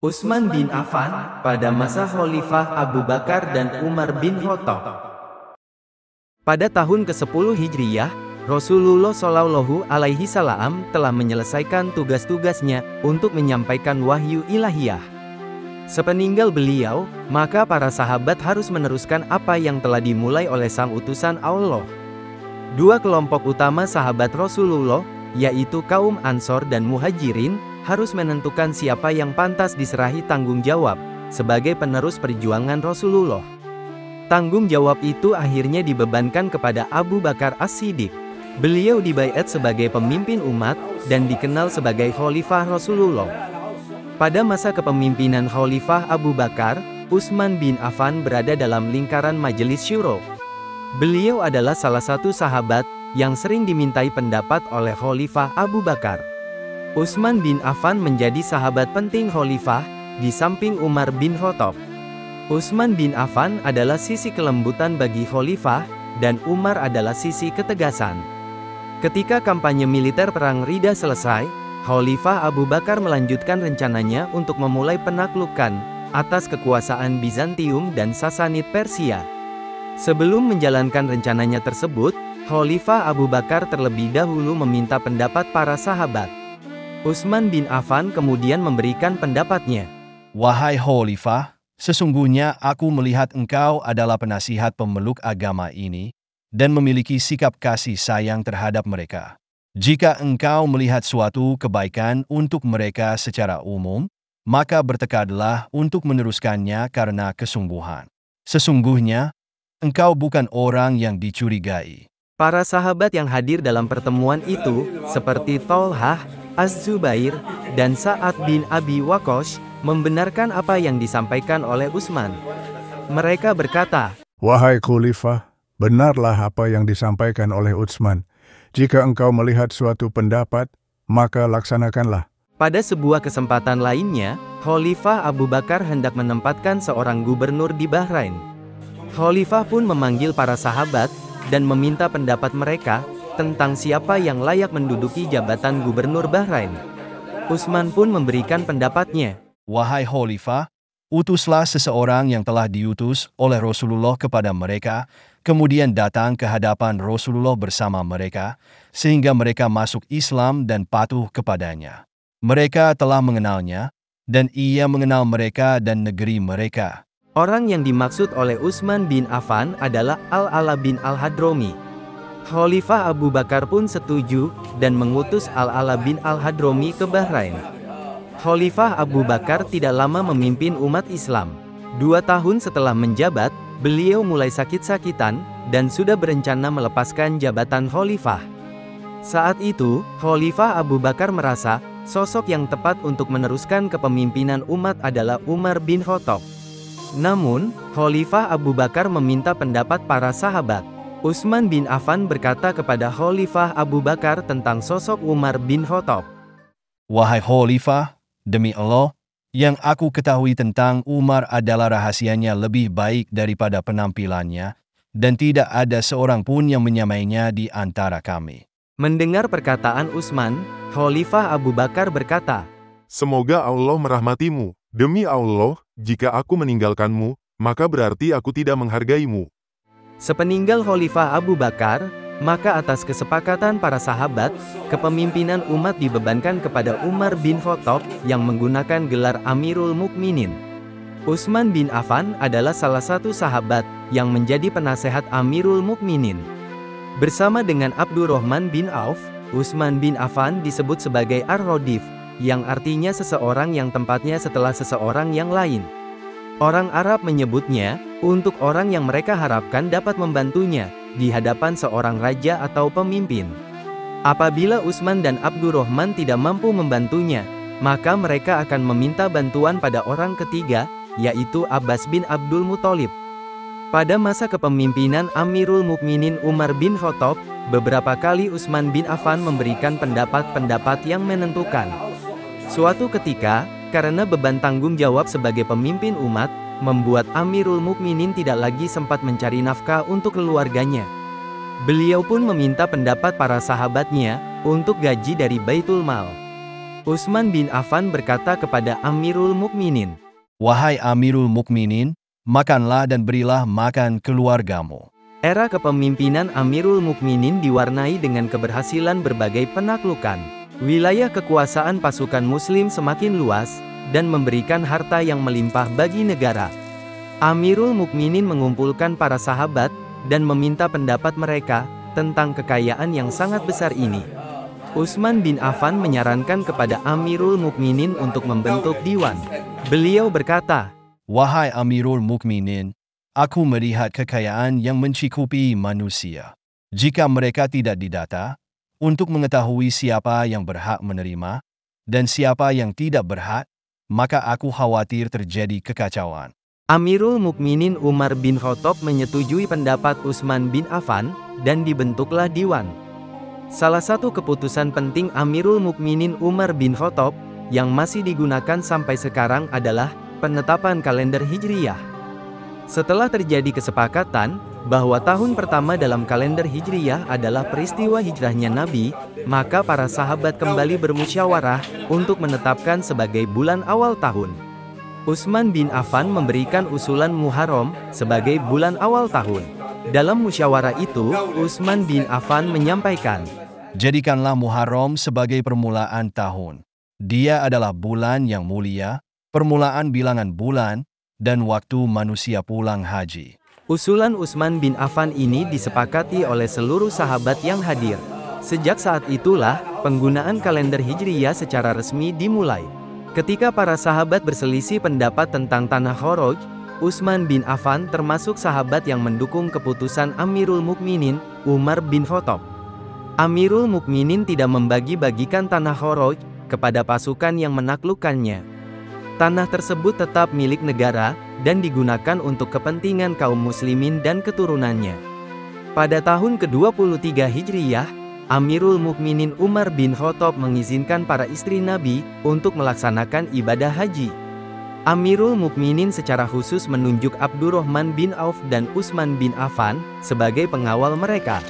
Utsman bin Affan pada masa Khalifah Abu Bakar dan Umar bin Khattab. Pada tahun ke-10 Hijriyah, Rasulullah Shallallahu Alaihi Wasallam telah menyelesaikan tugas-tugasnya untuk menyampaikan wahyu ilahiyah. Sepeninggal beliau, maka para sahabat harus meneruskan apa yang telah dimulai oleh sang utusan Allah. Dua kelompok utama sahabat Rasulullah, yaitu kaum Ansor dan Muhajirin, harus menentukan siapa yang pantas diserahi tanggung jawab sebagai penerus perjuangan Rasulullah. Tanggung jawab itu akhirnya dibebankan kepada Abu Bakar As-Siddiq. Beliau dibaiat sebagai pemimpin umat dan dikenal sebagai Khalifah Rasulullah. Pada masa kepemimpinan Khalifah Abu Bakar, Utsman bin Affan berada dalam lingkaran Majelis Syuro. Beliau adalah salah satu sahabat yang sering dimintai pendapat oleh Khalifah Abu Bakar. Utsman bin Affan menjadi sahabat penting Khalifah, di samping Umar bin Khattab. Utsman bin Affan adalah sisi kelembutan bagi Khalifah, dan Umar adalah sisi ketegasan. Ketika kampanye militer Perang Ridha selesai, Khalifah Abu Bakar melanjutkan rencananya untuk memulai penaklukan atas kekuasaan Bizantium dan Sasanid Persia. Sebelum menjalankan rencananya tersebut, Khalifah Abu Bakar terlebih dahulu meminta pendapat para sahabat. Utsman bin Affan kemudian memberikan pendapatnya. Wahai Khalifah, sesungguhnya aku melihat engkau adalah penasihat pemeluk agama ini, dan memiliki sikap kasih sayang terhadap mereka. Jika engkau melihat suatu kebaikan untuk mereka secara umum, maka bertekadlah untuk meneruskannya karena kesungguhan. Sesungguhnya, engkau bukan orang yang dicurigai. Para sahabat yang hadir dalam pertemuan itu, seperti Thalhah, Az-Zubair, dan Sa'ad bin Abi Waqqas, membenarkan apa yang disampaikan oleh Utsman. Mereka berkata, "Wahai Khalifah, benarlah apa yang disampaikan oleh Utsman. Jika engkau melihat suatu pendapat, maka laksanakanlah." Pada sebuah kesempatan lainnya, Khalifah Abu Bakar hendak menempatkan seorang gubernur di Bahrain. Khalifah pun memanggil para sahabat, dan meminta pendapat mereka tentang siapa yang layak menduduki jabatan gubernur Bahrain. Utsman pun memberikan pendapatnya. Wahai Khalifah, utuslah seseorang yang telah diutus oleh Rasulullah kepada mereka, kemudian datang ke hadapan Rasulullah bersama mereka, sehingga mereka masuk Islam dan patuh kepadanya. Mereka telah mengenalnya, dan ia mengenal mereka dan negeri mereka. Orang yang dimaksud oleh Utsman bin Affan adalah Al-Ala bin Al-Hadrami. Khalifah Abu Bakar pun setuju, dan mengutus Al-Ala bin Al-Hadrami ke Bahrain. Khalifah Abu Bakar tidak lama memimpin umat Islam. 2 tahun setelah menjabat, beliau mulai sakit-sakitan, dan sudah berencana melepaskan jabatan Khalifah. Saat itu, Khalifah Abu Bakar merasa, sosok yang tepat untuk meneruskan kepemimpinan umat adalah Umar bin Khattab. Namun, Khalifah Abu Bakar meminta pendapat para sahabat. Utsman bin Affan berkata kepada Khalifah Abu Bakar tentang sosok Umar bin Khattab. Wahai Khalifah, demi Allah, yang aku ketahui tentang Umar adalah rahasianya lebih baik daripada penampilannya, dan tidak ada seorang pun yang menyamainya di antara kami. Mendengar perkataan Utsman, Khalifah Abu Bakar berkata, "Semoga Allah merahmatimu. Demi Allah, jika aku meninggalkanmu, maka berarti aku tidak menghargaimu." Sepeninggal Khalifah Abu Bakar, maka atas kesepakatan para sahabat, kepemimpinan umat dibebankan kepada Umar bin Khattab yang menggunakan gelar Amirul Mukminin. Utsman bin Affan adalah salah satu sahabat yang menjadi penasehat Amirul Mukminin. Bersama dengan Abdurrahman bin Auf, Utsman bin Affan disebut sebagai Ar-Radif, yang artinya seseorang yang tempatnya setelah seseorang yang lain. Orang Arab menyebutnya, untuk orang yang mereka harapkan dapat membantunya, di hadapan seorang raja atau pemimpin. Apabila Utsman dan Abdurrahman tidak mampu membantunya, maka mereka akan meminta bantuan pada orang ketiga, yaitu Abbas bin Abdul Muthalib. Pada masa kepemimpinan Amirul Mukminin Umar bin Khattab, beberapa kali Utsman bin Affan memberikan pendapat-pendapat yang menentukan. Suatu ketika, karena beban tanggung jawab sebagai pemimpin umat, membuat Amirul Mukminin tidak lagi sempat mencari nafkah untuk keluarganya. Beliau pun meminta pendapat para sahabatnya, untuk gaji dari Baitul Mal. Utsman bin Affan berkata kepada Amirul Mukminin, "Wahai Amirul Mukminin, makanlah dan berilah makan keluargamu." Era kepemimpinan Amirul Mukminin diwarnai dengan keberhasilan berbagai penaklukan. Wilayah kekuasaan pasukan Muslim semakin luas, dan memberikan harta yang melimpah bagi negara. Amirul Mukminin mengumpulkan para sahabat, dan meminta pendapat mereka, tentang kekayaan yang sangat besar ini. Utsman bin Affan menyarankan kepada Amirul Mukminin untuk membentuk diwan. Beliau berkata, "Wahai Amirul Mukminin, aku melihat kekayaan yang mencukupi manusia. Jika mereka tidak didata, untuk mengetahui siapa yang berhak menerima, dan siapa yang tidak berhak, maka aku khawatir terjadi kekacauan." Amirul Mukminin Umar bin Khattab menyetujui pendapat Utsman bin Affan, dan dibentuklah diwan. Salah satu keputusan penting Amirul Mukminin Umar bin Khattab, yang masih digunakan sampai sekarang adalah penetapan kalender Hijriyah. Setelah terjadi kesepakatan bahwa tahun pertama dalam kalender Hijriyah adalah peristiwa hijrahnya Nabi, maka para sahabat kembali bermusyawarah untuk menetapkan sebagai bulan awal tahun. Utsman bin Affan memberikan usulan Muharram sebagai bulan awal tahun. Dalam musyawarah itu, Utsman bin Affan menyampaikan, "Jadikanlah Muharram sebagai permulaan tahun. Dia adalah bulan yang mulia, permulaan bilangan bulan, dan waktu manusia pulang haji." Usulan Utsman bin Affan ini disepakati oleh seluruh sahabat yang hadir. Sejak saat itulah, penggunaan kalender Hijriyah secara resmi dimulai. Ketika para sahabat berselisih pendapat tentang tanah Kharaj, Utsman bin Affan termasuk sahabat yang mendukung keputusan Amirul Mukminin, Umar bin Khattab. Amirul Mukminin tidak membagi-bagikan tanah Kharaj kepada pasukan yang menaklukkannya. Tanah tersebut tetap milik negara, dan digunakan untuk kepentingan kaum muslimin dan keturunannya. Pada tahun ke-23 Hijriyah, Amirul Mukminin Umar bin Khattab mengizinkan para istri Nabi untuk melaksanakan ibadah haji. Amirul Mukminin secara khusus menunjuk Abdurrahman bin Auf dan Utsman bin Affan sebagai pengawal mereka.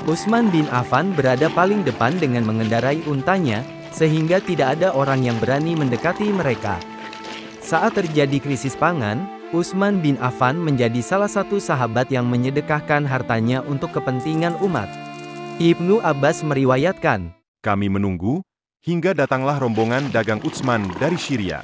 Utsman bin Affan berada paling depan dengan mengendarai untanya, sehingga tidak ada orang yang berani mendekati mereka. Saat terjadi krisis pangan, Utsman bin Affan menjadi salah satu sahabat yang menyedekahkan hartanya untuk kepentingan umat. Ibnu Abbas meriwayatkan, Kami menunggu, hingga datanglah rombongan dagang Utsman dari Syria.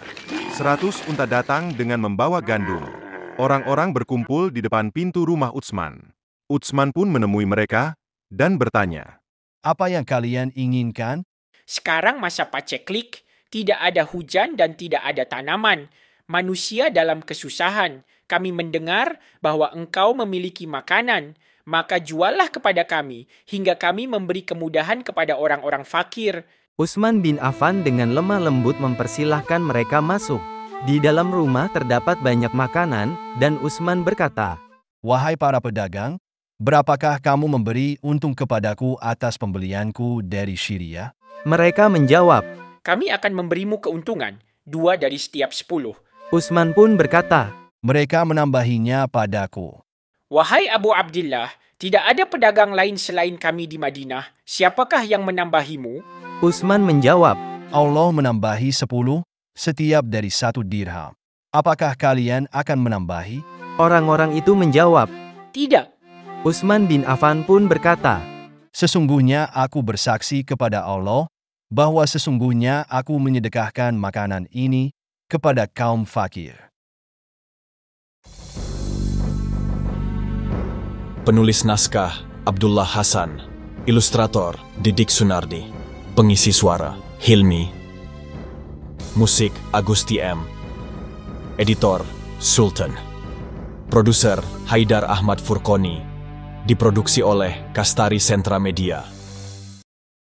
100 unta datang dengan membawa gandum. Orang-orang berkumpul di depan pintu rumah Utsman. Utsman pun menemui mereka, dan bertanya, "Apa yang kalian inginkan?" Sekarang masa paceklik, tidak ada hujan dan tidak ada tanaman. Manusia dalam kesusahan. Kami mendengar bahwa engkau memiliki makanan, maka juallah kepada kami, hingga kami memberi kemudahan kepada orang-orang fakir. Utsman bin Affan dengan lemah lembut mempersilahkan mereka masuk. Di dalam rumah terdapat banyak makanan, dan Utsman berkata, "Wahai para pedagang, berapakah kamu memberi untung kepadaku atas pembelianku dari Syria?" Mereka menjawab, Kami akan memberimu keuntungan, 2 dari setiap 10. Utsman pun berkata, Mereka menambahinya padaku. Wahai Abu Abdillah, tidak ada pedagang lain selain kami di Madinah. Siapakah yang menambahimu? Utsman menjawab, Allah menambahi 10, setiap dari 1 dirham. Apakah kalian akan menambahi? Orang-orang itu menjawab, Tidak. Utsman bin Affan pun berkata, Sesungguhnya aku bersaksi kepada Allah, bahwa sesungguhnya aku menyedekahkan makanan ini kepada kaum fakir. Penulis naskah Abdullah Hasan, ilustrator Didik Sunardi, pengisi suara Hilmi, musik Agusti M, editor Sultan, produser Haidar Ahmad Furqoni, diproduksi oleh Kastari Sentra Media.